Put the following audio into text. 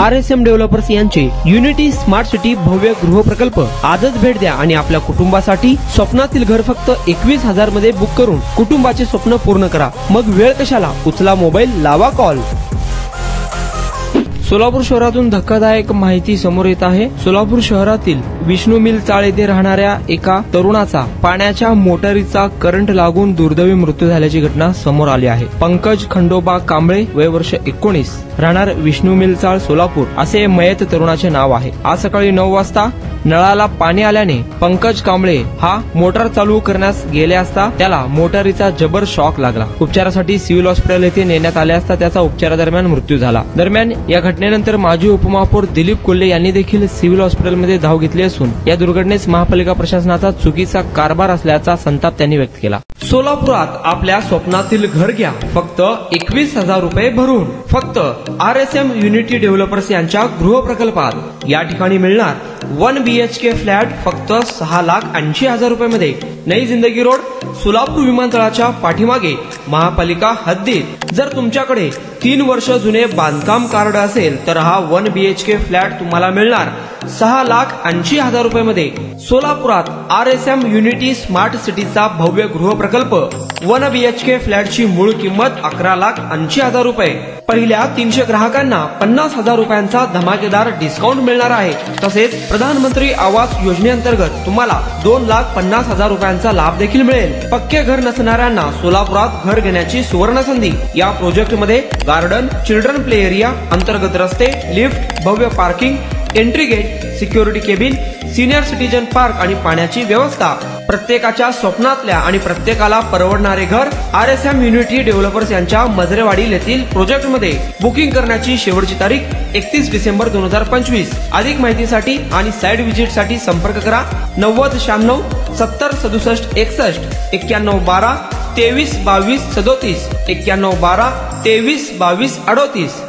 RSM developers यांचे unity smart city भव्य गृह प्रकल्प आजच भेट द्या आणि आपल्या कुटुंबासाठी स्वप्नातील घर फक्त 21,000 मध्ये बुक करून कुटुंबाचे स्वप्न पूर्ण करा। मग वेळ कशाला, उचला मोबाईल, लावा कॉल। सोलापूर शहरातून धक्कादायक माहिती समोर येत आहे। सोलापूर शहरातील विष्णू मिल चाळ येथे राहणाऱ्या एका तरुणाचा पाण्याच्या मोटारीचा करंट लागून दुर्दैवी मृत्यू झाल्याची घटना समोर आली आहे। पंकज खंडोबा कांबळे, वय वर्ष 19, राहणार विष्णू मिल चाळ सोलापूर असे मयत तरुणाचे नाव आहे। आज सकाळी 9 वाजता नळाला पाणी आल्याने पंकज कांबळे हा मोटार चालू करण्यास गेले असता त्याला मोटारीचा जबर शॉक लागला। उपचारासाठी सिव्हिल हॉस्पिटल येथे नेण्यात आले असता त्याचा उपचारादरम्यान मृत्यू झाला। दरम्यान या घटनेनंतर माजी उपमहापौर दिलीप कोल्हे यांनी देखील सिव्हिल हॉस्पिटलमध्ये धाव घेतली असून या दुर्घटनेस महापालिका प्रशासनाचा चुकीचा कारभार असल्याचा संताप त्यांनी व्यक्त केला। सोलापुरात आपल्या स्वप्नातील घर घ्या फक्त 21,000 रुपये भरून। फक्त RSM युनिटी डेव्हलपर्स यांच्या गृह प्रकल्पात या ठिकाणी मिळणार 1 BHK फ्लॅट फक्त 6,80,000 रुपये मध्ये। नई जिंदगी रोड, सोलापूर विमानतळाच्या पाठीमागे, महापालिका हद्दीत। जर तुमच्याकडे 3 वर्ष जुने बांधकाम कार्ड असेल तर हा 1 BHK फ्लॅट तुम्हाला मिळणार 6,80,000 रुपये मध्ये। सोलापुरात RSM युनिटी स्मार्ट सिटीचा भव्य गृह प्रकल्प 1 BHK फ्लॅटची मूळ किंमत 11,80,000 रुपये। पहिल्या 300 ग्राहकांना 50,000 रुपयांचा धमाकेदार डिस्काउंट मिळणार आहे। तसेच प्रधानमंत्री आवास योजनेअंतर्गत तुम्हाला 2,50,000 रुपयांचा लाभ देखील मिळेल। पक्के घर नसणाऱ्यांना सोलापुरात घर घेण्याची सुवर्ण संधी। या प्रोजेक्ट मध्ये गार्डन, चिल्ड्रन प्ले एरिया, अंतर्गत रस्ते, लिफ्ट, भव्य parking, entry gate, security cabin, senior citizen park आणि पाण्याची व्यवस्था। प्रत्येकाच्या स्वप्नातल्या आणि प्रत्येकाला परवडणारे घर RSM युनिटी डेव्हलपर्स यांच्या मजरेवाडी येथील प्रोजेक्ट मध्ये। बुकिंग करण्याची शेवटची तारीख 31 डिसेंबर 2025। अधिक माहितीसाठी आणि साइट व्हिजिट साठी संपर्क करा 9096 70 67 61 91 12 23 22 37 91 12 23 22 38।